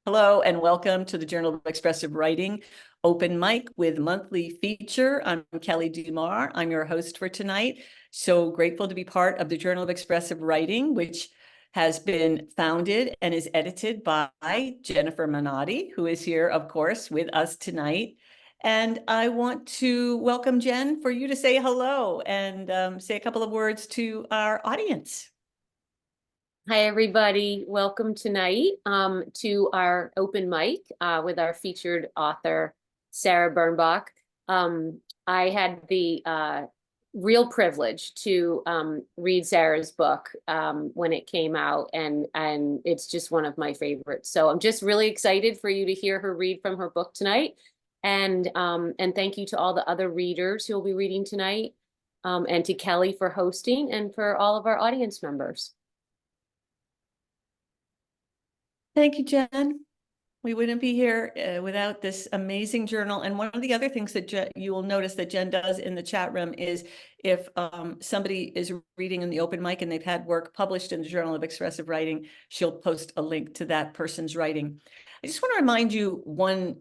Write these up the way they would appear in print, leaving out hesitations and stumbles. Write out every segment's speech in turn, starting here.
Hello and welcome to the Journal of Expressive Writing Open Mic with Monthly Feature. I'm Kelly Dumar. I'm your host for tonight. So grateful to be part of the Journal of Expressive Writing, which has been founded and is edited by Jennifer Minotti, who is here, of course, with us tonight. And I want to welcome Jen for you to say hello and say a couple of words to our audience. Hi, everybody. Welcome tonight to our open mic with our featured author, Sarah Birnbach. I had the real privilege to read Sarah's book when it came out, and it's just one of my favorites. So I'm just really excited for you to hear her read from her book tonight. And thank you to all the other readers who will be reading tonight, and to Kelly for hosting, and for all of our audience members. Thank you, Jen. We wouldn't be here without this amazing journal. And one of the other things that you will notice that Jen does in the chat room is if somebody is reading in the open mic and they've had work published in the Journal of Expressive Writing, she'll post a link to that person's writing. I just want to remind you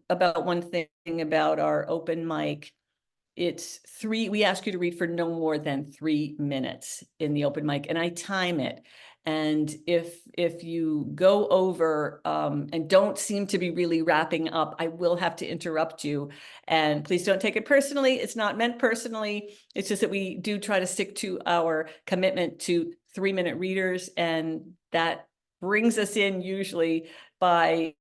about one thing about our open mic. We ask you to read for no more than 3 minutes in the open mic, and I time it. And if you go over and don't seem to be really wrapping up, I will have to interrupt you. And please don't take it personally. It's not meant personally. It's just that we do try to stick to our commitment to 3-minute readers, and that brings us in usually by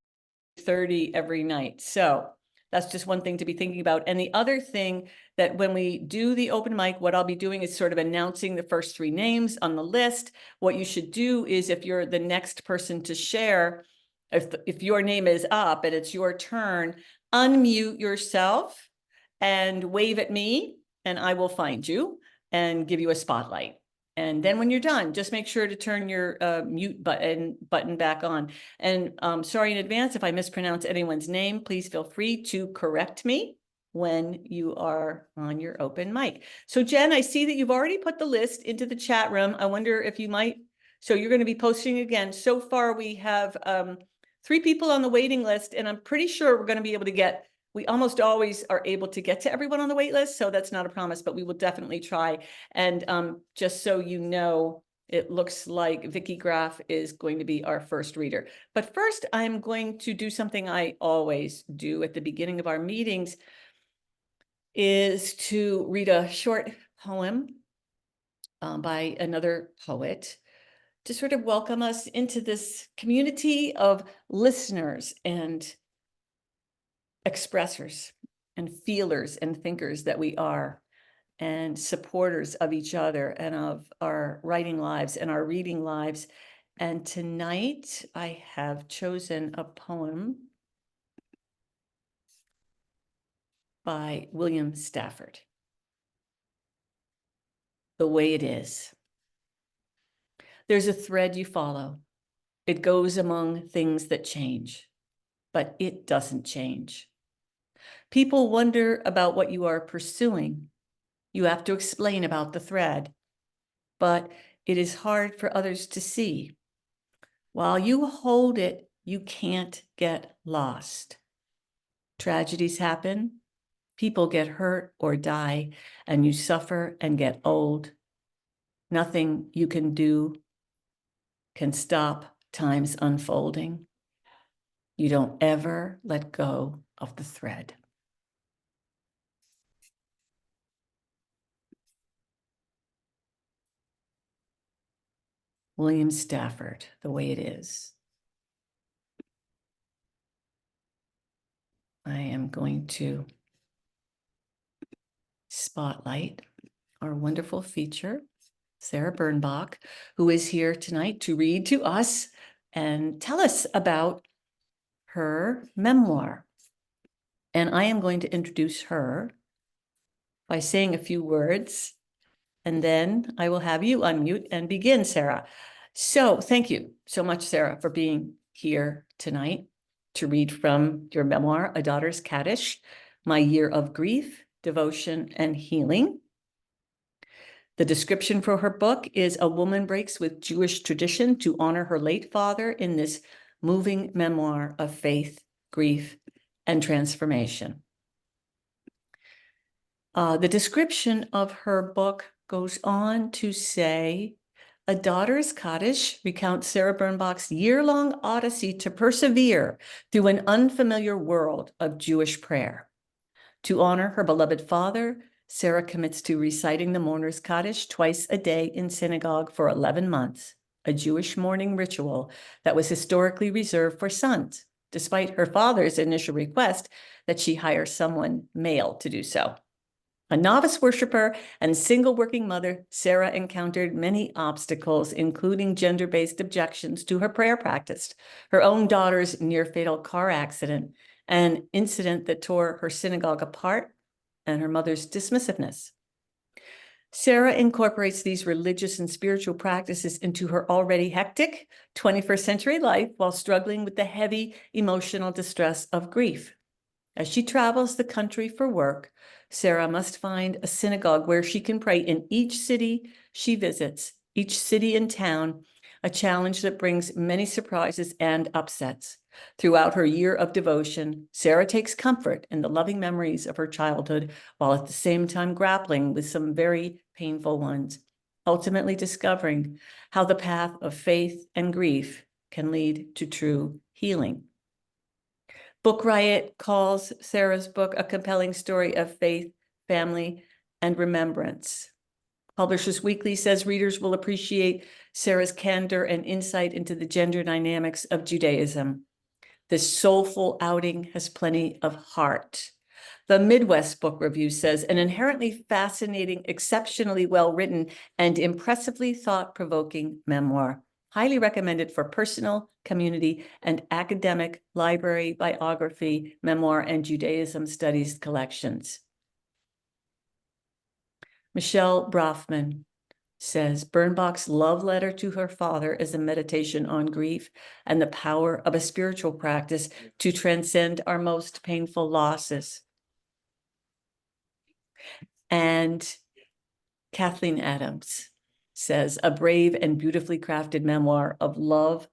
30 every night. So that's just one thing to be thinking about. And the other thing that when we do the open mic, what I'll be doing is sort of announcing the first 3 names on the list. What you should do is, if you're the next person to share, if your name is up and it's your turn, unmute yourself and wave at me, and I will find you and give you a spotlight. And then when you're done, just make sure to turn your mute button back on. And sorry in advance if I mispronounce anyone's name. Please feel free to correct me when you are on your open mic. So Jen, I see that you've already put the list into the chat room. I wonder if you might, so you're going to be posting again. So far we have 3 people on the waiting list, and I'm pretty sure we're going to be able to get, we almost always are able to get to everyone on the wait list, so that's not a promise, but we will definitely try. And just so you know, it looks like Vicky Graff is going to be our first reader. But first, I'm going to do something I always do at the beginning of our meetings, is to read a short poem by another poet to sort of welcome us into this community of listeners and expressors and feelers and thinkers that we are, and supporters of each other and of our writing lives and our reading lives. And tonight I have chosen a poem by William Stafford, The Way It Is. There's a thread you follow. It goes among things that change, but it doesn't change. People wonder about what you are pursuing. You have to explain about the thread, but it is hard for others to see. While you hold it, you can't get lost. Tragedies happen, people get hurt or die, and you suffer and get old. Nothing you can do can stop time's unfolding. You don't ever let go of the thread. William Stafford, The Way It Is. I am going to spotlight our wonderful feature, Sarah Birnbach, who is here tonight to read to us and tell us about her memoir. And I am going to introduce her by saying a few words, and then I will have you unmute and begin, Sarah. So thank you so much, Sarah, for being here tonight to read from your memoir, A Daughter's Kaddish, My Year of Grief, Devotion, and Healing. The description for her book is: a woman breaks with Jewish tradition to honor her late father in this moving memoir of faith, grief, and transformation. The description of her book goes on to say, A Daughter's Cottage recounts Sarah Birnbach's year-long odyssey to persevere through an unfamiliar world of Jewish prayer. To honor her beloved father, Sarah commits to reciting the mourner's Kaddish twice a day in synagogue for 11 months, a Jewish mourning ritual that was historically reserved for sons, despite her father's initial request that she hire someone male to do so. A novice worshiper and single working mother, Sarah encountered many obstacles, including gender-based objections to her prayer practice, her own daughter's near-fatal car accident, an incident that tore her synagogue apart, and her mother's dismissiveness. Sarah incorporates these religious and spiritual practices into her already hectic 21st century life while struggling with the heavy emotional distress of grief. As she travels the country for work, Sarah must find a synagogue where she can pray in each city she visits, each city and town, a challenge that brings many surprises and upsets. Throughout her year of devotion, Sarah takes comfort in the loving memories of her childhood, while at the same time grappling with some very painful ones, ultimately discovering how the path of faith and grief can lead to true healing. Book Riot calls Sarah's book a compelling story of faith, family, and remembrance. Publishers Weekly says readers will appreciate Sarah's candor and insight into the gender dynamics of Judaism. This soulful outing has plenty of heart. The Midwest Book Review says an inherently fascinating, exceptionally well-written, and impressively thought-provoking memoir. Highly recommended for personal, community, and academic library, biography, memoir, and Judaism studies collections. Michelle Brafman says Birnbach's love letter to her father is a meditation on grief and the power of a spiritual practice to transcend our most painful losses. And Kathleen Adams says, a brave and beautifully crafted memoir of love,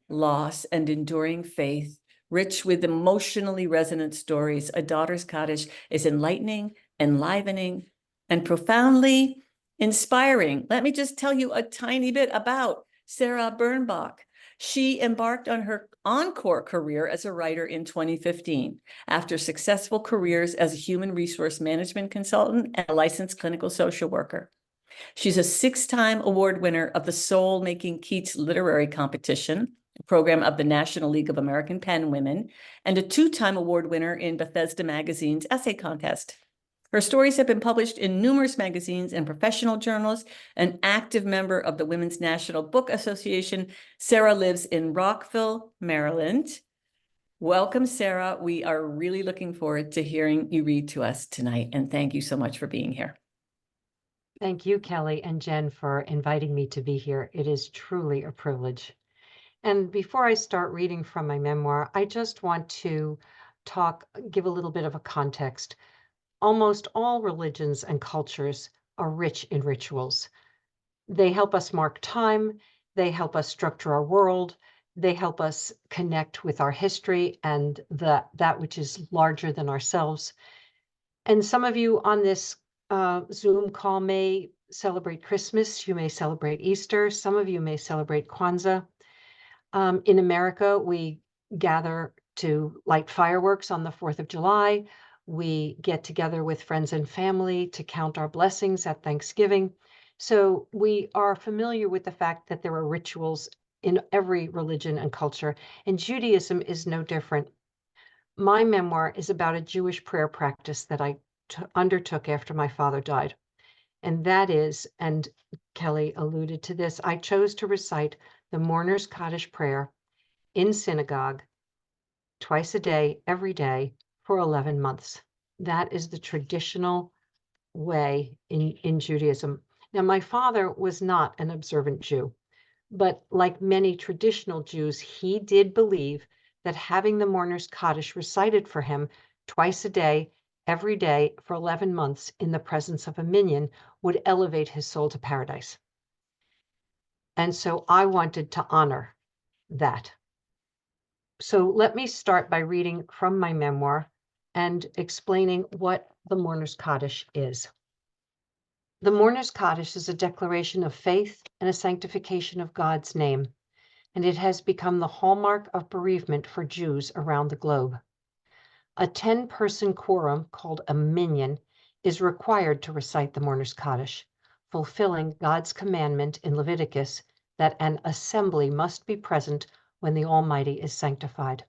loss, and enduring faith, rich with emotionally resonant stories. A Daughter's Kaddish is enlightening, enlivening, and profoundly inspiring. Let me just tell you a tiny bit about Sarah Birnbach. She embarked on her encore career as a writer in 2015 after successful careers as a human resource management consultant and a licensed clinical social worker. She's a 6-time award winner of the Soul Making Keats Literary Competition, a program of the National League of American Pen Women, and a 2-time award winner in Bethesda Magazine's essay contest. Her stories have been published in numerous magazines and professional journals. An active member of the Women's National Book Association, Sarah lives in Rockville, Maryland. Welcome, Sarah. We are really looking forward to hearing you read to us tonight, and thank you so much for being here. Thank you, Kelly and Jen, for inviting me to be here. It is truly a privilege. And before I start reading from my memoir, I just want to give a little bit of a context. Almost all religions and cultures are rich in rituals. They help us mark time, they help us structure our world, they help us connect with our history and that which is larger than ourselves. And some of you on this Zoom call may celebrate Christmas, you may celebrate Easter, some of you may celebrate Kwanzaa. In America, we gather to light fireworks on the 4th of July. We get together with friends and family to count our blessings at Thanksgiving. So we are familiar with the fact that there are rituals in every religion and culture, and Judaism is no different. My memoir is about a Jewish prayer practice that I undertook after my father died. And that is, and Kelly alluded to this, I chose to recite the mourner's Kaddish prayer in synagogue twice a day, every day, for 11 months. That is the traditional way in Judaism. Now, my father was not an observant Jew, but like many traditional Jews, he did believe that having the mourner's Kaddish recited for him twice a day, every day for 11 months in the presence of a minyan would elevate his soul to paradise. And so I wanted to honor that. So let me start by reading from my memoir and explaining what the Mourner's Kaddish is. The Mourner's Kaddish is a declaration of faith and a sanctification of God's name, and it has become the hallmark of bereavement for Jews around the globe. A 10-person quorum called a minyan is required to recite the Mourner's Kaddish, fulfilling God's commandment in Leviticus that an assembly must be present when the Almighty is sanctified.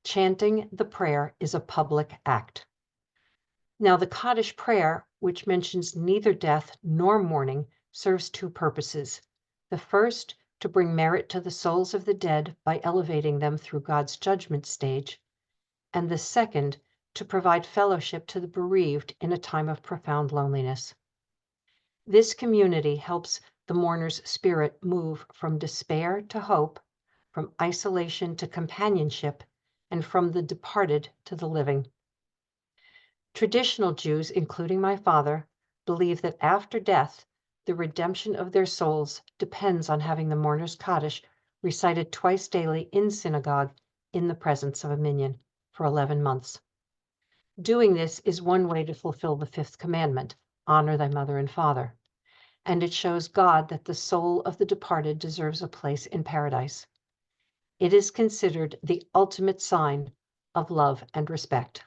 Chanting the prayer is a public act. Now, the Kaddish prayer, which mentions neither death nor mourning, serves two purposes. The first, to bring merit to the souls of the dead by elevating them through God's judgment stage, and the second, to provide fellowship to the bereaved in a time of profound loneliness. This community helps the mourner's spirit move from despair to hope, from isolation to companionship, and from the departed to the living. Traditional Jews, including my father, believe that after death, the redemption of their souls depends on having the Mourner's Kaddish recited twice daily in synagogue in the presence of a minyan for 11 months. Doing this is one way to fulfill the fifth commandment, honor thy mother and father, and it shows God that the soul of the departed deserves a place in paradise. It is considered the ultimate sign of love and respect.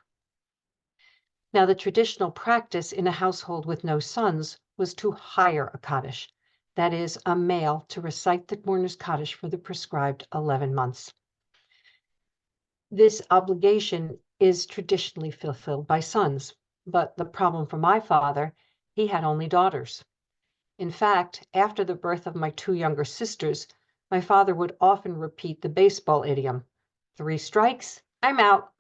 Now, the traditional practice in a household with no sons was to hire a Kaddish, that is, a male to recite the Mourner's Kaddish for the prescribed 11 months. This obligation is traditionally fulfilled by sons, but the problem for my father, he had only daughters. In fact, after the birth of my two younger sisters, my father would often repeat the baseball idiom, 3 strikes, I'm out.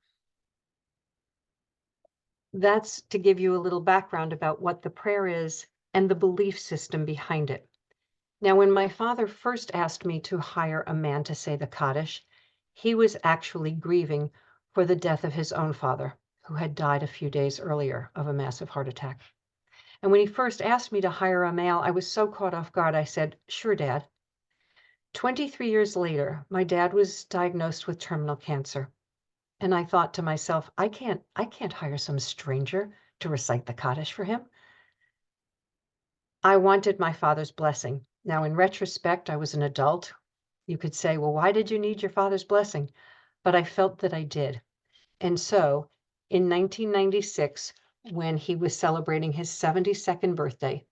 That's to give you a little background about what the prayer is and the belief system behind it. Now, when my father first asked me to hire a man to say the Kaddish, he was actually grieving for the death of his own father, who had died a few days earlier of a massive heart attack. And when he first asked me to hire a male, I was so caught off guard, I said, sure, Dad. 23 years later, my dad was diagnosed with terminal cancer. And I thought to myself, I can't hire some stranger to recite the Kaddish for him. I wanted my father's blessing. Now, in retrospect, I was an adult. You could say, well, why did you need your father's blessing? But I felt that I did. And so in 1996, when he was celebrating his 72nd birthday,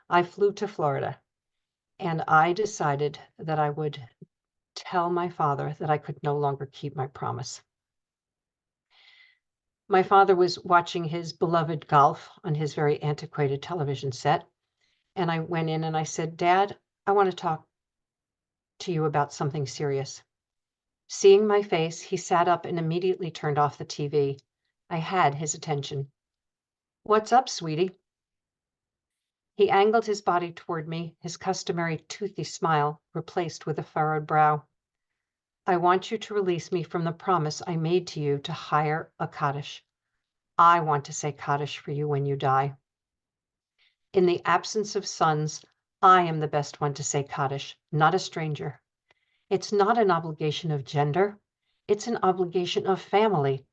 I flew to Florida and I decided that I would tell my father that I could no longer keep my promise. My father was watching his beloved golf on his very antiquated television set. And I went in and I said, Dad, I want to talk to you about something serious. Seeing my face, he sat up and immediately turned off the TV. I had his attention. What's up, sweetie? He angled his body toward me, his customary toothy smile replaced with a furrowed brow. I want you to release me from the promise I made to you to hire a Kaddish. I want to say Kaddish for you when you die. In the absence of sons, I am the best one to say Kaddish, not a stranger. It's not an obligation of gender. It's an obligation of family.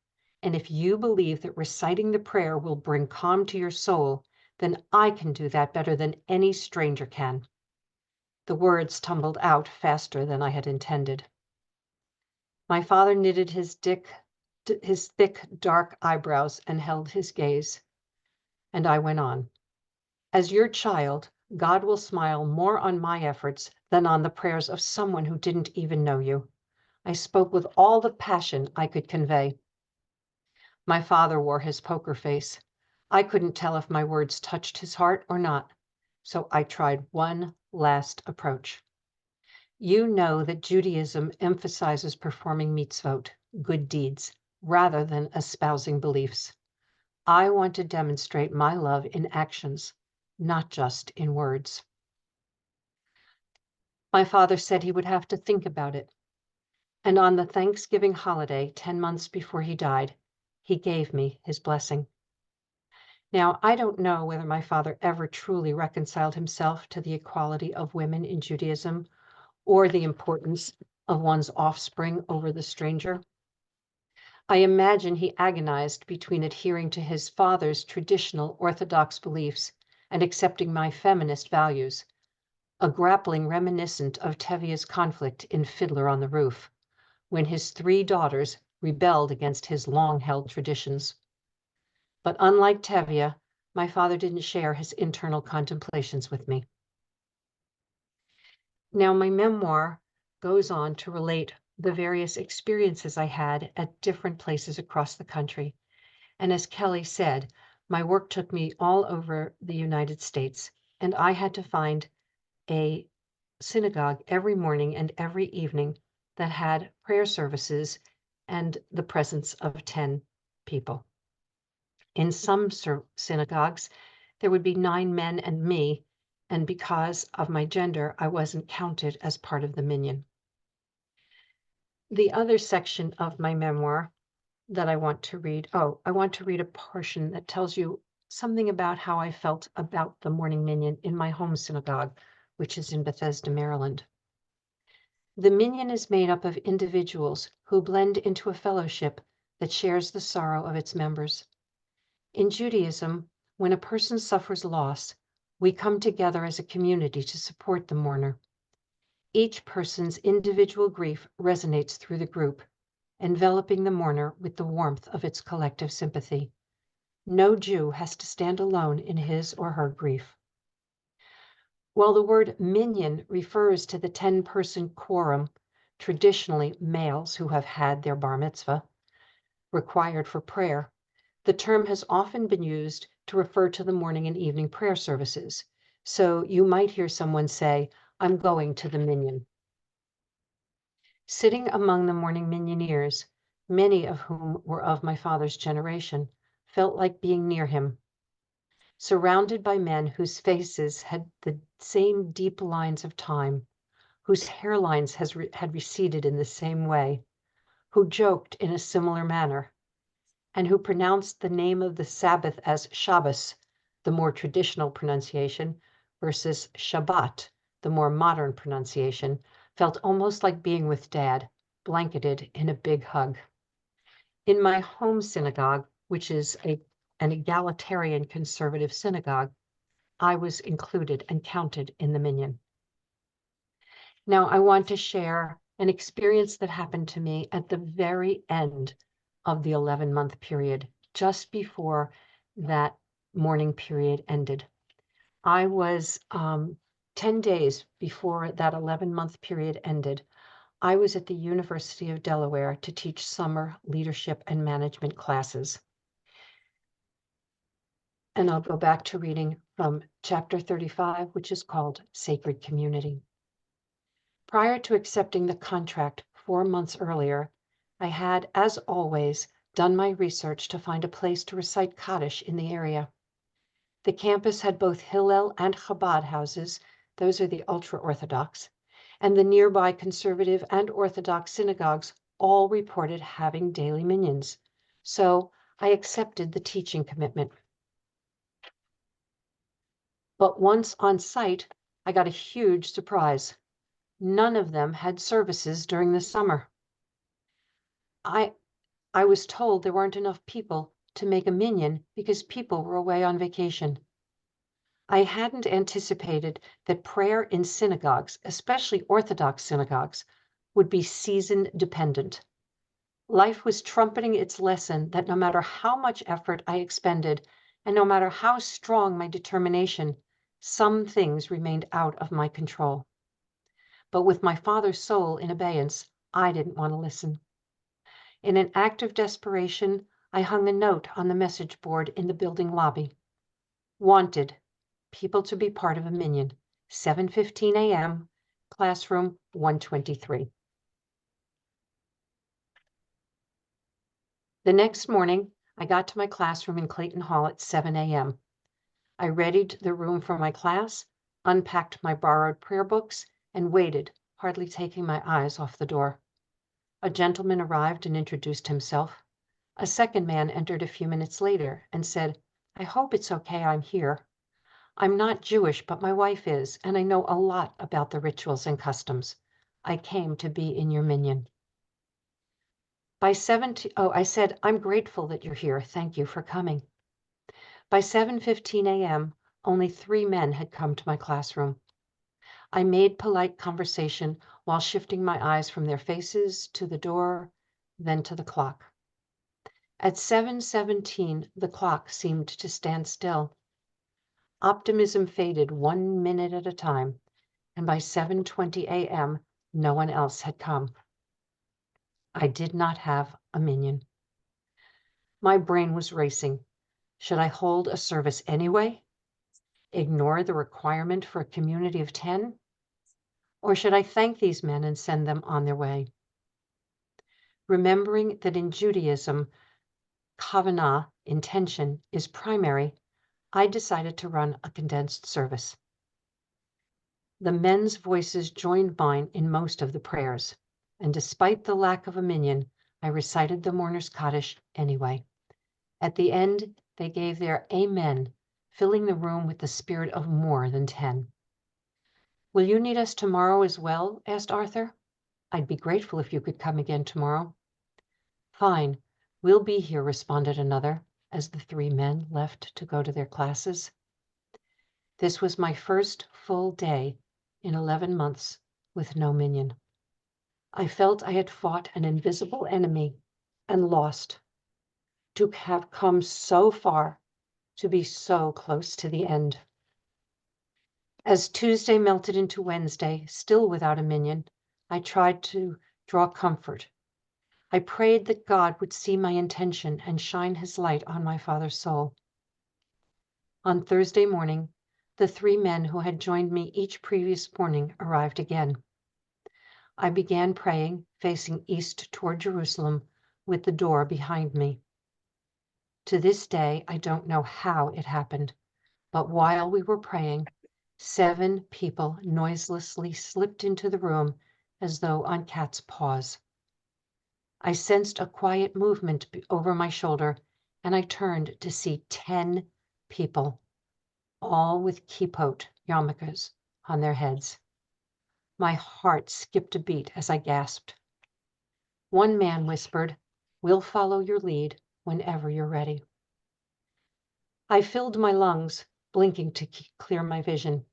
And if you believe that reciting the prayer will bring calm to your soul, then I can do that better than any stranger can. The words tumbled out faster than I had intended. My father knitted his thick, dark eyebrows and held his gaze. And I went on. As your child, God will smile more on my efforts than on the prayers of someone who didn't even know you. I spoke with all the passion I could convey. My father wore his poker face. I couldn't tell if my words touched his heart or not, so I tried one last approach. You know that Judaism emphasizes performing mitzvot, good deeds, rather than espousing beliefs. I want to demonstrate my love in actions, not just in words. My father said he would have to think about it. And on the Thanksgiving holiday, 10 months before he died, he gave me his blessing. Now, I don't know whether my father ever truly reconciled himself to the equality of women in Judaism or the importance of one's offspring over the stranger. I imagine he agonized between adhering to his father's traditional Orthodox beliefs and accepting my feminist values, a grappling reminiscent of Tevia's conflict in Fiddler on the Roof, when his 3 daughters rebelled against his long-held traditions. But unlike Tevye, my father didn't share his internal contemplations with me. Now, my memoir goes on to relate the various experiences I had at different places across the country. And as Kelly said, my work took me all over the United States, and I had to find a synagogue every morning and every evening that had prayer services and the presence of 10 people. In some synagogues, there would be 9 men and me, and because of my gender, I wasn't counted as part of the minyan. The other section of my memoir that I want to read, I want to read a portion that tells you something about how I felt about the morning minyan in my home synagogue, which is in Bethesda, Maryland. The minyan is made up of individuals who blend into a fellowship that shares the sorrow of its members. In Judaism, when a person suffers loss, we come together as a community to support the mourner. Each person's individual grief resonates through the group, enveloping the mourner with the warmth of its collective sympathy. No Jew has to stand alone in his or her grief. While the word minyan refers to the 10-person quorum, traditionally males who have had their bar mitzvah, required for prayer, the term has often been used to refer to the morning and evening prayer services. So you might hear someone say, "I'm going to the minyan." Sitting among the morning minyaneers, many of whom were of my father's generation, felt like being near him. Surrounded by men whose faces had the same deep lines of time, whose hairlines had receded in the same way, who joked in a similar manner, and who pronounced the name of the Sabbath as Shabbos, the more traditional pronunciation, versus Shabbat, the more modern pronunciation, felt almost like being with Dad, blanketed in a big hug. In my home synagogue, which is an egalitarian conservative synagogue, I was included and counted in the minyan. Now, I want to share an experience that happened to me at the very end of the 11-month period, just before that morning period ended. I was 10 days before that 11-month period ended. I was at the University of Delaware to teach summer leadership and management classes. And I'll go back to reading from chapter 35, which is called Sacred Community. Prior to accepting the contract 4 months earlier, I had, as always, done my research to find a place to recite Kaddish in the area. The campus had both Hillel and Chabad houses, those are the ultra-Orthodox, and the nearby conservative and Orthodox synagogues all reported having daily minyans. So I accepted the teaching commitment. But once on site, I got a huge surprise. None of them had services during the summer. I was told there weren't enough people to make a minyan because people were away on vacation. I hadn't anticipated that prayer in synagogues, especially Orthodox synagogues, would be season dependent. Life was trumpeting its lesson that no matter how much effort I expended, and no matter how strong my determination, some things remained out of my control. But with my father's soul in abeyance, I didn't want to listen. In an act of desperation, I hung a note on the message board in the building lobby. Wanted, people to be part of a minyan, 7:15 a.m., classroom 123. The next morning, I got to my classroom in Clayton Hall at 7 a.m. I readied the room for my class, unpacked my borrowed prayer books, and waited, hardly taking my eyes off the door. A gentleman arrived and introduced himself. A second man entered a few minutes later and said, "I hope it's okay I'm here. I'm not Jewish, but my wife is, and I know a lot about the rituals and customs. I came to be in your minion. By 7, I said, I'm grateful that you're here. Thank you for coming. By 7:15 a.m., only 3 men had come to my classroom. I made polite conversation while shifting my eyes from their faces to the door, then to the clock. At 7:17, the clock seemed to stand still. Optimism faded 1 minute at a time, and by 7:20 a.m., no one else had come. I did not have a minion. My brain was racing. Should I hold a service anyway? Ignore the requirement for a community of 10? Or should I thank these men and send them on their way? Remembering that in Judaism, kavanah, intention, is primary, I decided to run a condensed service. The men's voices joined mine in most of the prayers, and despite the lack of a minion, I recited the mourner's Kaddish anyway. At the end, they gave their amen, filling the room with the spirit of more than 10. Will you need us tomorrow as well? Asked Arthur. I'd be grateful if you could come again tomorrow. Fine, we'll be here, responded another, as the 3 men left to go to their classes. This was my first full day in 11 months with no minion. I felt I had fought an invisible enemy and lost. To have come so far, to be so close to the end. As Tuesday melted into Wednesday, still without a minion, I tried to draw comfort. I prayed that God would see my intention and shine his light on my father's soul. On Thursday morning, the 3 men who had joined me each previous morning arrived again. I began praying, facing east toward Jerusalem, with the door behind me. To this day, I don't know how it happened, but while we were praying, 7 people noiselessly slipped into the room as though on cat's paws. I sensed a quiet movement over my shoulder, and I turned to see 10 people, all with kippot yarmulkes on their heads. My heart skipped a beat as I gasped. One man whispered, "We'll follow your lead whenever you're ready." I filled my lungs, blinking to clear my vision.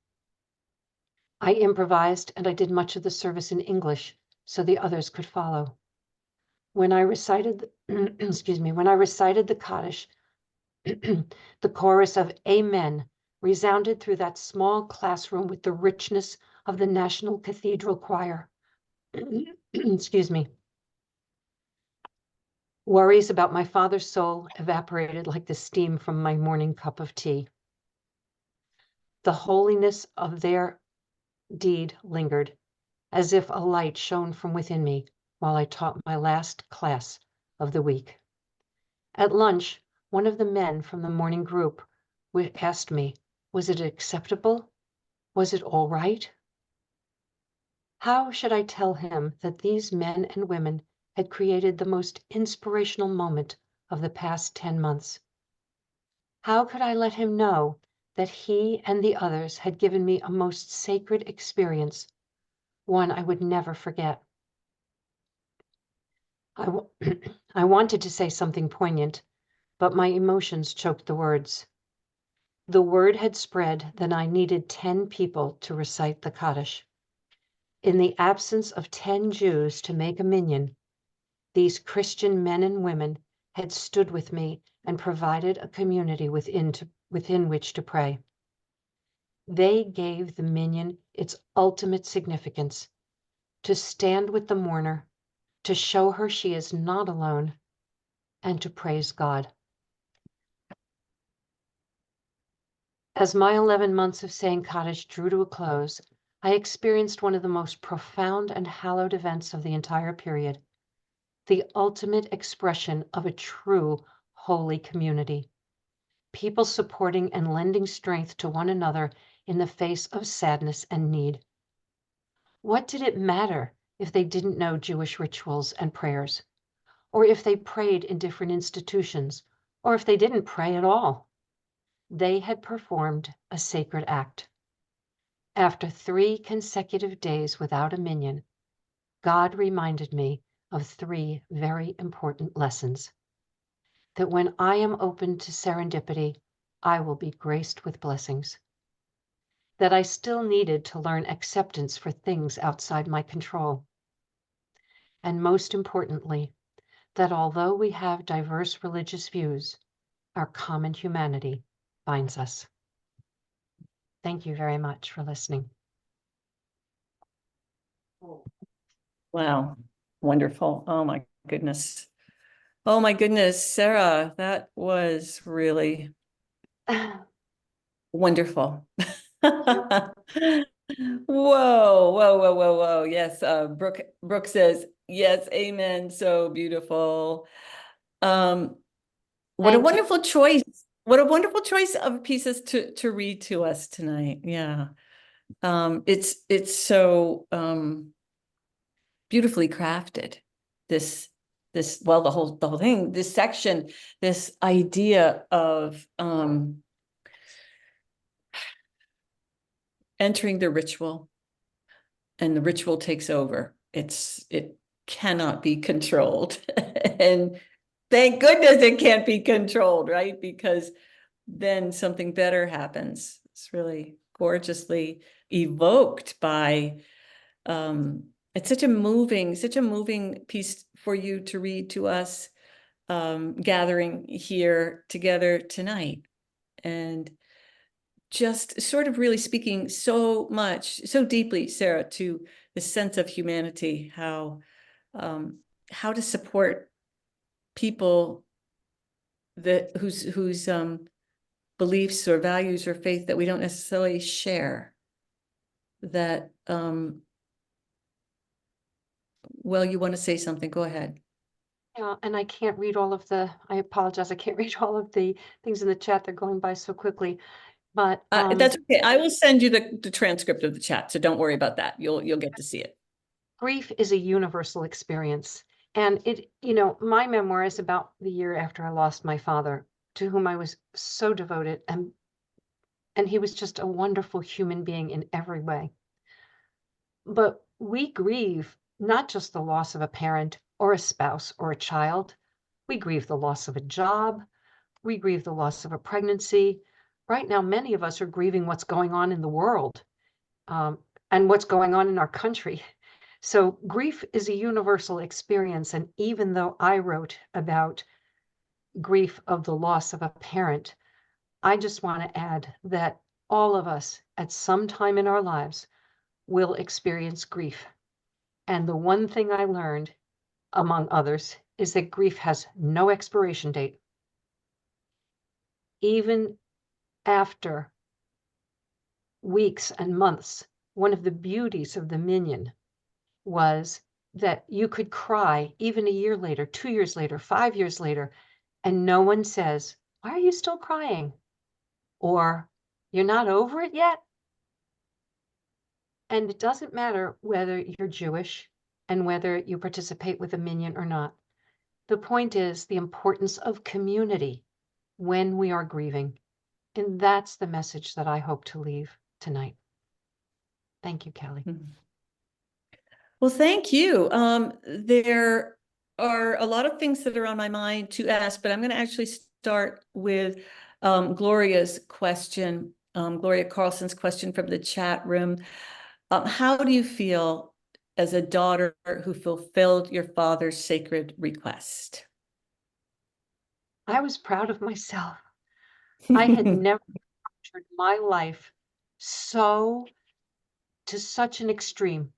I improvised, and I did much of the service in English so the others could follow. When I recited, when I recited the Kaddish, the chorus of Amen resounded through that small classroom with the richness of the National Cathedral Choir. Excuse me. Worries about my father's soul evaporated like the steam from my morning cup of tea. The holiness of their deed lingered, as if a light shone from within me while I taught my last class of the week. At lunch, one of the men from the morning group asked me, was it acceptable? Was it all right? How should I tell him that these men and women had created the most inspirational moment of the past 10 months? How could I let him know that he and the others had given me a most sacred experience, one I would never forget? I wanted to say something poignant, but my emotions choked the words. The word had spread that I needed 10 people to recite the Kaddish. In the absence of 10 Jews to make a minyan, these Christian men and women had stood with me and provided a community within which to pray. They gave the minyan its ultimate significance, to stand with the mourner, to show her she is not alone, and to praise God. As my 11 months of saying Kaddish drew to a close, I experienced one of the most profound and hallowed events of the entire period, the ultimate expression of a true holy community, people supporting and lending strength to one another in the face of sadness and need. What did it matter if they didn't know Jewish rituals and prayers, or if they prayed in different institutions, or if they didn't pray at all? They had performed a sacred act. After 3 consecutive days without a minyan, God reminded me of three very important lessons. That when I am open to serendipity, I will be graced with blessings. That I still needed to learn acceptance for things outside my control. And most importantly, that although we have diverse religious views, our common humanity binds us. Thank you very much for listening. Wow, wonderful. Oh my goodness. Oh my goodness, Sarah, that was really wonderful. Whoa, whoa, whoa, whoa, whoa. Yes, Brooke says, yes, amen. So beautiful. What a Thank you. wonderful choice. What a wonderful choice of pieces to read to us tonight. Yeah. It's so beautifully crafted. Well, the whole thing, this section, this idea of entering the ritual, and the ritual takes over. It cannot be controlled. And thank goodness it can't be controlled, right? Because then something better happens. It's really gorgeously evoked by it's such a moving piece for you to read to us, gathering here together tonight. And just sort of really speaking so much, so deeply, Sarah, to the sense of humanity, how to support people whose beliefs or values or faith that we don't necessarily share. That well, you want to say something? Go ahead. Yeah, and I can't read all of the, I apologize, I can't read all of the things in the chat. They're going by so quickly. But That's okay. I will send you the transcript of the chat, so don't worry about that. You'll get to see it. grief is a universal experience. And it, my memoir is about the year after I lost my father, to whom I was so devoted, and he was just a wonderful human being in every way. But we grieve not just the loss of a parent or a spouse or a child. We grieve the loss of a job. We grieve the loss of a pregnancy. Right now, many of us are grieving what's going on in the world, and what's going on in our country. So grief is a universal experience. And even though I wrote about grief of the loss of a parent, I just want to add that all of us at some time in our lives will experience grief. And the one thing I learned, among others, is that grief has no expiration date. Even after weeks and months, one of the beauties of the Minion was that you could cry even a year later, 2 years later, 5 years later, and no one says, "Why are you still crying?" Or, "You're not over it yet?" And it doesn't matter whether you're Jewish and whether you participate with a Minion or not. The point is the importance of community when we are grieving. And that's the message that I hope to leave tonight. Thank you, Kelly. Well, thank you. There are a lot of things that are on my mind to ask, but I'm going to actually start with Gloria's question, Gloria Carlson's question from the chat room. How do you feel as a daughter who fulfilled your father's sacred request? I was proud of myself. I had never structured my life to such an extreme.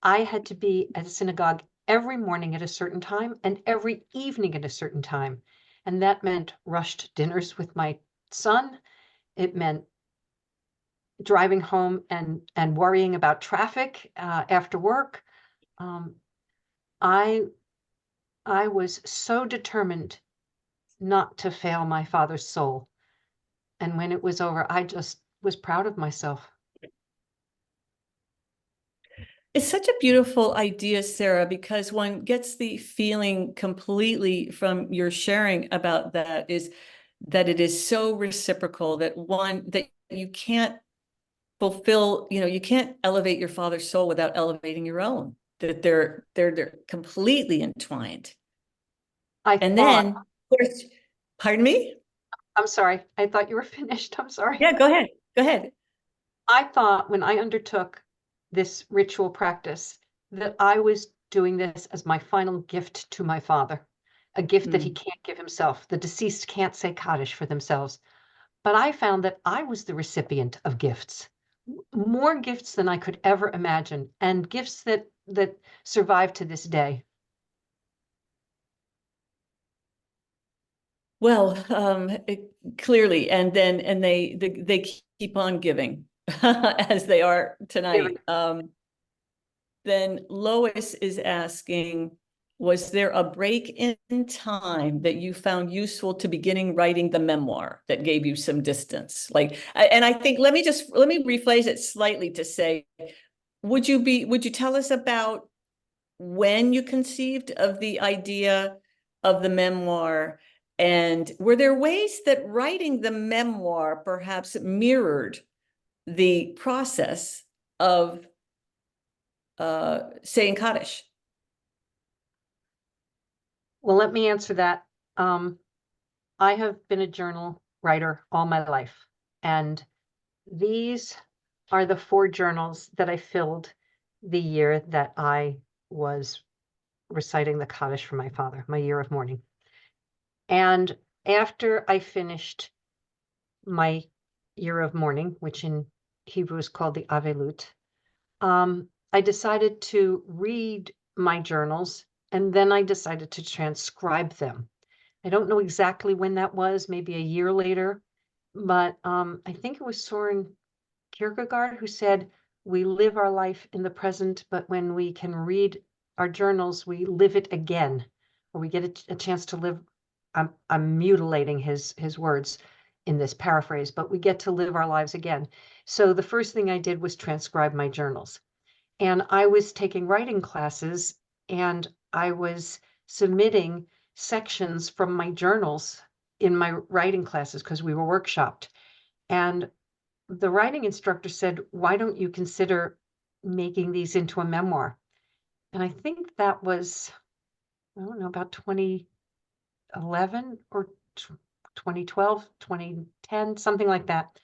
I had to be at a synagogue every morning at a certain time and every evening at a certain time. And that meant rushed dinners with my son. It meant driving home and worrying about traffic after work. Um, I I was so determined not to fail my father's soul. And when it was over, I just was proud of myself. It's such a beautiful idea, Sarah, because one gets the feeling completely from your sharing about that is that it is so reciprocal that you can't fulfill, you can't elevate your father's soul without elevating your own. that they're completely entwined. I And thought, then, of course, pardon me? I'm sorry, I thought you were finished. I'm sorry. Yeah, go ahead. Go ahead. I thought when I undertook this ritual practice that I was doing this as my final gift to my father, a gift that he can't give himself. The deceased can't say Kaddish for themselves. But I found that I was the recipient of gifts, more gifts than I could ever imagine, and gifts that survive to this day. Well, clearly, and they keep on giving as they are tonight. Then Lois is asking, was there a break in time that you found useful to beginning writing the memoir that gave you some distance? Like, and I think let me rephrase it slightly to say, would you tell us about when you conceived of the idea of the memoir? And were there ways that writing the memoir perhaps mirrored the process of saying Kaddish? Well, let me answer that. I have been a journal writer all my life, and these are the 4 journals that I filled the year that I was reciting the Kaddish for my father, my year of mourning. And after I finished my year of mourning, which in Hebrew is called the Avelut, I decided to read my journals, and then I decided to transcribe them. I don't know exactly when that was, maybe a year later, but I think it was Soren Kierkegaard who said, we live our life in the present, but when we can read our journals, we live it again, or we get a chance to live. I'm mutilating his words in this paraphrase, but we get to live our lives again. So the first thing I did was transcribe my journals. And I was taking writing classes, and I was submitting sections from my journals in my writing classes because we were workshopped. And the writing instructor said, why don't you consider making these into a memoir? And I think that was, I don't know, about 2011 or 2012, 2010, something like that.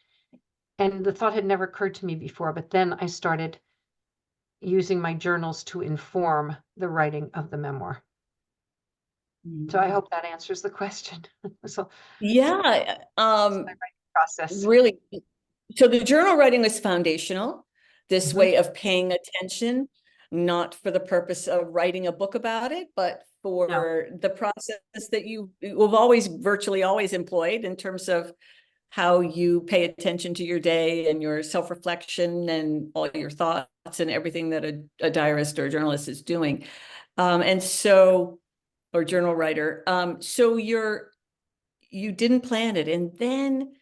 And the thought had never occurred to me before, but then I started using my journals to inform the writing of the memoir. So I hope that answers the question. So Yeah, my writing process. really. So the journal writing is foundational, this Mhm. way of paying attention, not for the purpose of writing a book about it, but for the process that you've virtually always employed in terms of how you pay attention to your day and your self-reflection and all your thoughts and everything that a diarist or a journalist is doing. And so, or journal writer. So you didn't plan it. And then,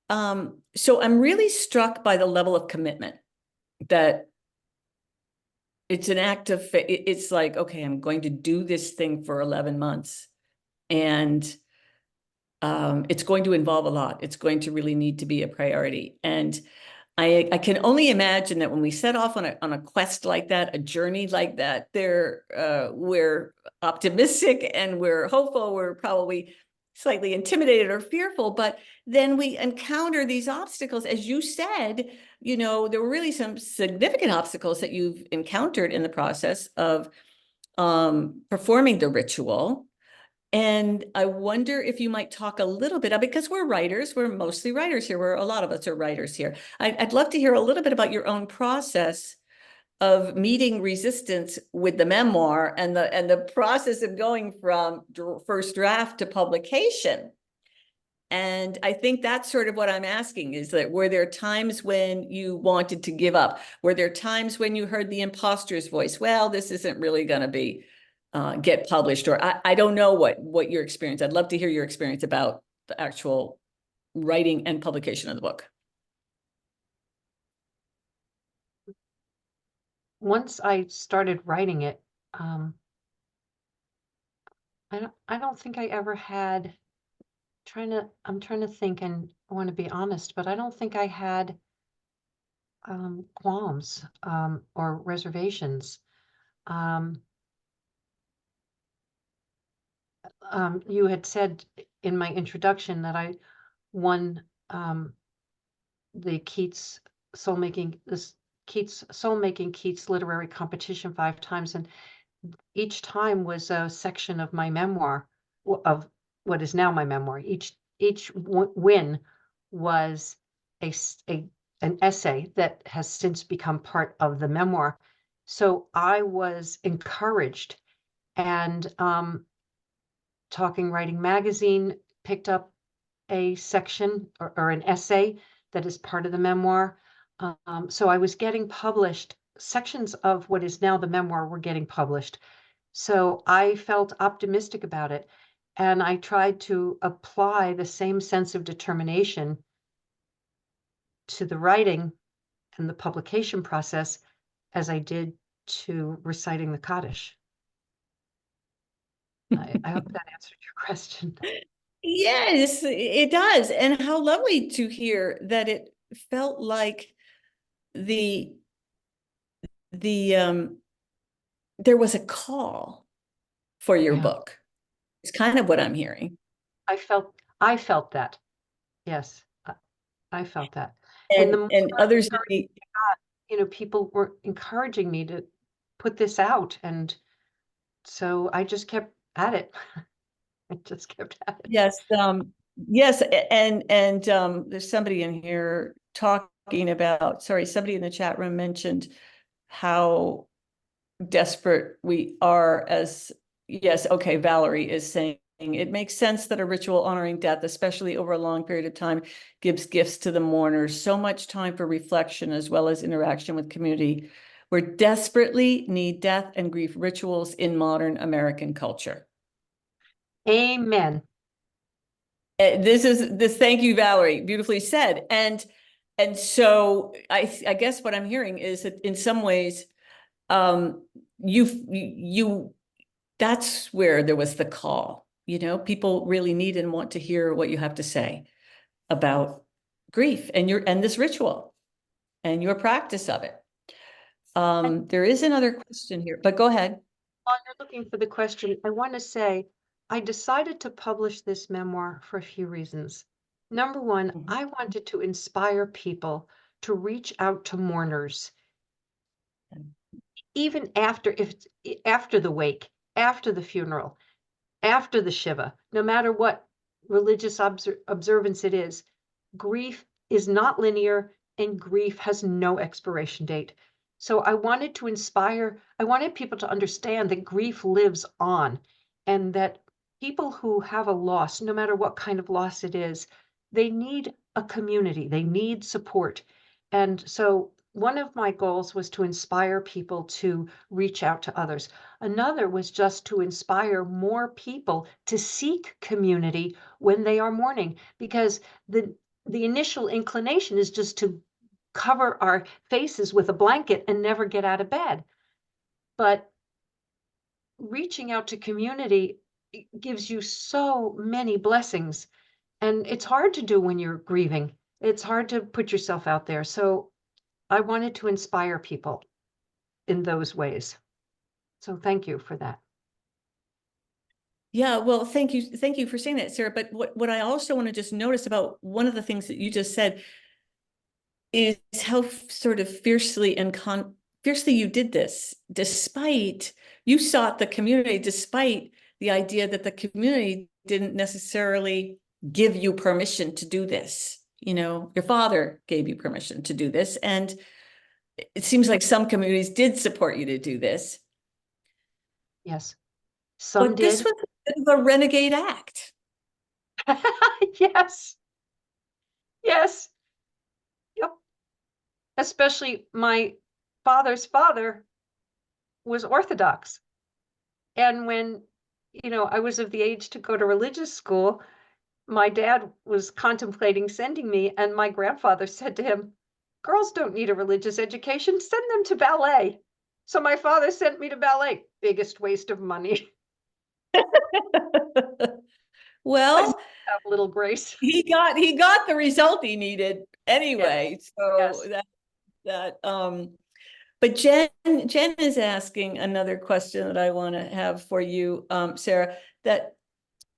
so I'm really struck by the level of commitment that it's an act of, it's like, okay, I'm going to do this thing for 11 months. And it's going to involve a lot. It's going to really need to be a priority. And I can only imagine that when we set off on a quest like that, a journey like that, we're optimistic and we're hopeful. We're probably slightly intimidated or fearful, but then we encounter these obstacles. As you said, there were really some significant obstacles that you've encountered in the process of performing the ritual. And I wonder if you might talk a little bit, because we're writers, we're mostly writers here. A lot of us are writers here. I'd love to hear a little bit about your own process of meeting resistance with the memoir and the process of going from first draft to publication. And I think that's sort of what I'm asking, is that were there times when you wanted to give up? Were there times when you heard the imposter's voice? Well, this isn't really going to be get published, or I don't know what your experience. I'd love to hear your experience about the actual writing and publication of the book. Once I started writing it, I don't think I ever had I'm trying to think, and I want to be honest, but I don't think I had qualms or reservations. You had said in my introduction that I won the Keats Keats literary competition 5 times, and each time was a section of my memoir, of what is now my memoir. Each win was an essay that has since become part of the memoir. So I was encouraged, and Talking Writing Magazine picked up a section or an essay that is part of the memoir. So I was getting published. Sections of what is now the memoir were getting published. So I felt optimistic about it. And I tried to apply the same sense of determination to the writing and the publication process as I did to reciting the Kaddish. I hope that answered your question. Yes, it does. And how lovely to hear that it felt like the there was a call for your Yeah. book. It's kind of what I'm hearing. I felt that. Yes, I felt that. And the more And others encouragement I got, people were encouraging me to put this out, and so I just kept at it. I just kept at it. yes, yes, and there's somebody in here talking about, sorry, somebody in the chat room mentioned how desperate we are as, yes, okay, Valerie is saying it makes sense that a ritual honoring death, especially over a long period of time, gives gifts to the mourners, so much time for reflection as well as interaction with community. We desperately need death and grief rituals in modern American culture. Amen. Thank you, Valerie, beautifully said. And so I guess what I'm hearing is that in some ways, you that's where there was the call. People really need and want to hear what you have to say about grief and this ritual and your practice of it. There is another question here, but go ahead. While you're looking for the question, I want to say I decided to publish this memoir for a few reasons. Number one, I wanted to inspire people to reach out to mourners, even after the wake, after the funeral, after the Shiva, no matter what religious observance it is. Grief is not linear, and grief has no expiration date. So I wanted people to understand that grief lives on, and that people who have a loss, no matter what kind of loss it is, they need a community, they need support. And so one of my goals was to inspire people to reach out to others. Another was just to inspire more people to seek community when they are mourning, because the initial inclination is just to cover our faces with a blanket and never get out of bed. But reaching out to community gives you so many blessings, and it's hard to do when you're grieving. It's hard to put yourself out there. So I wanted to inspire people in those ways. So thank you for that. Yeah, well, thank you for saying that, Sarah. But what I also want to just notice about one of the things that you just said is how sort of fiercely you did this, despite you sought the community, despite the idea that the community didn't necessarily give you permission to do this. Your father gave you permission to do this, and it seems like some communities did support you to do this. Yes, some but did. This was a bit of a renegade act. Yes. Yes. Yep. Especially my father's father was Orthodox. And when, I was of the age to go to religious school, my dad was contemplating sending me, and my grandfather said to him, "Girls don't need a religious education, send them to ballet." So my father sent me to ballet. Biggest waste of money. Well, Have a little grace. he got the result he needed anyway. Yes. So Yes. that But Jen is asking another question that I want to have for you, Sarah, that,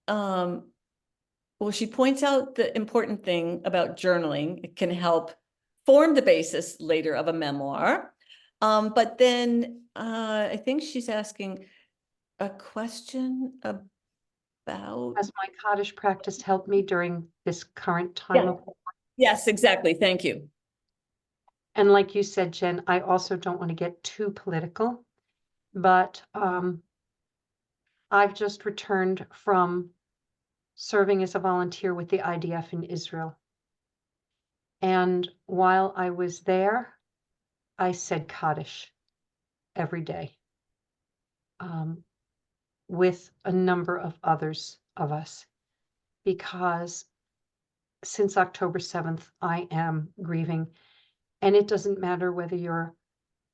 well, she points out the important thing about journaling. It can help form the basis later of a memoir. But then I think she's asking a question about. Has my cottage practice helped me during this current time of war? Yes, exactly. Thank you. And like you said, Jen, I also don't want to get too political, but I've just returned from serving as a volunteer with the IDF in Israel. And while I was there, I said Kaddish every day, with a number of others of us, because since October 7th, I am grieving. And it doesn't matter whether you're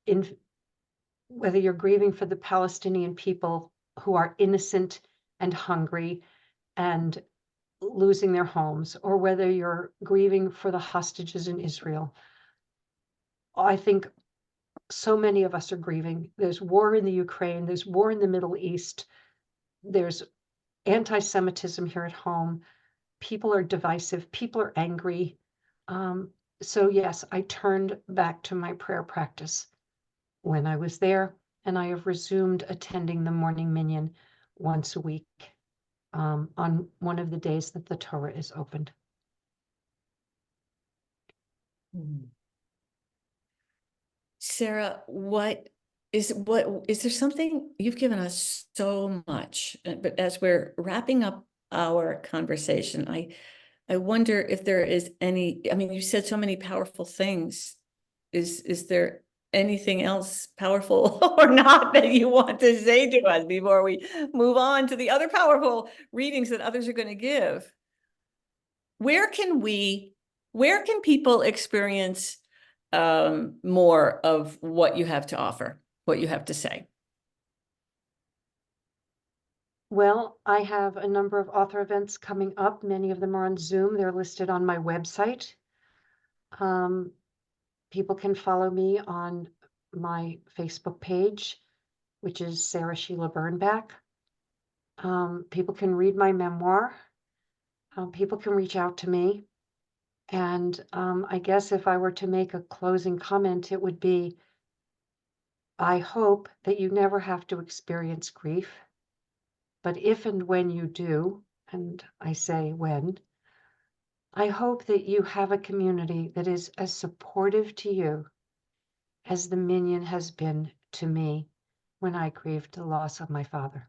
grieving for the Palestinian people who are innocent and hungry and losing their homes, or whether you're grieving for the hostages in Israel. I think so many of us are grieving. There's war in the Ukraine, there's war in the Middle East, there's anti-Semitism here at home. People are divisive, people are angry. So yes, I turned back to my prayer practice when I was there, and I have resumed attending the morning minyan once a week, on one of the days that the Torah is opened. Sarah, what is there something you've given us so much, but as we're wrapping up our conversation, I wonder if there is any, I mean, you said so many powerful things. Is there anything else powerful or not that you want to say to us before we move on to the other powerful readings that others are going to give? Where can people experience more of what you have to offer, what you have to say? Well, I have a number of author events coming up. Many of them are on Zoom. They're listed on my website. People can follow me on my Facebook page, which is Sarah Sheila Birnbach. People can read my memoir. People can reach out to me. And I guess if I were to make a closing comment, it would be, I hope that you never have to experience grief. But if and when you do, and I say when, I hope that you have a community that is as supportive to you as the Minyan has been to me when I grieved the loss of my father.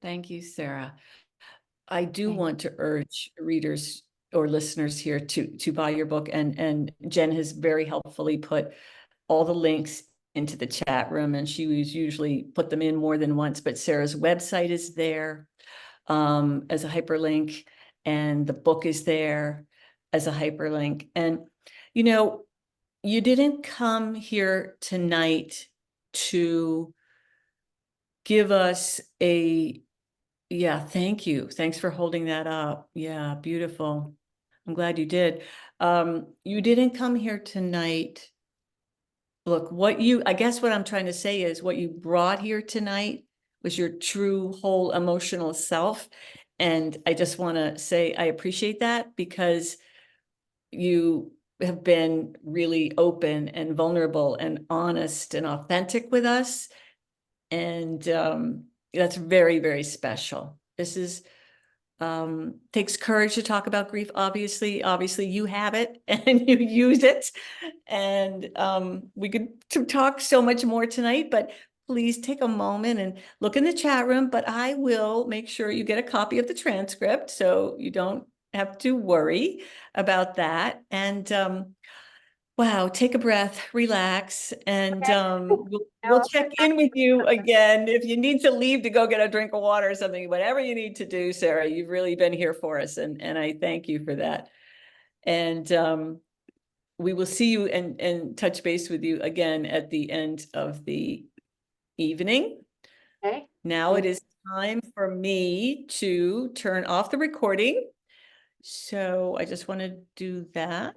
Thank you, Sarah. I do Thank want to urge readers or listeners here to buy your book, and Jen has very helpfully put all the links into the chat room, and she was usually put them in more than once, but Sarah's website is there as a hyperlink, and the book is there as a hyperlink. And you know, you didn't come here tonight to give us a, yeah, thank you. Thanks for holding that up. Yeah, beautiful. I'm glad you did. You didn't come here tonight. Look, I guess what I'm trying to say is what you brought here tonight was your true whole emotional self. And I just want to say I appreciate that, because you have been really open and vulnerable and honest and authentic with us. And that's very, very special. This is takes courage to talk about grief. Obviously you have it and you use it. And we could talk so much more tonight, but please take a moment and look in the chat room. But I will make sure you get a copy of the transcript, so you don't have to worry about that. And wow, take a breath, relax, and we'll check in with you again if you need to leave to go get a drink of water or something. Whatever you need to do, Sarah, you've really been here for us, and I thank you for that. And we will see you and touch base with you again at the end of the evening. Okay. Now it is time for me to turn off the recording. So I just want to do that.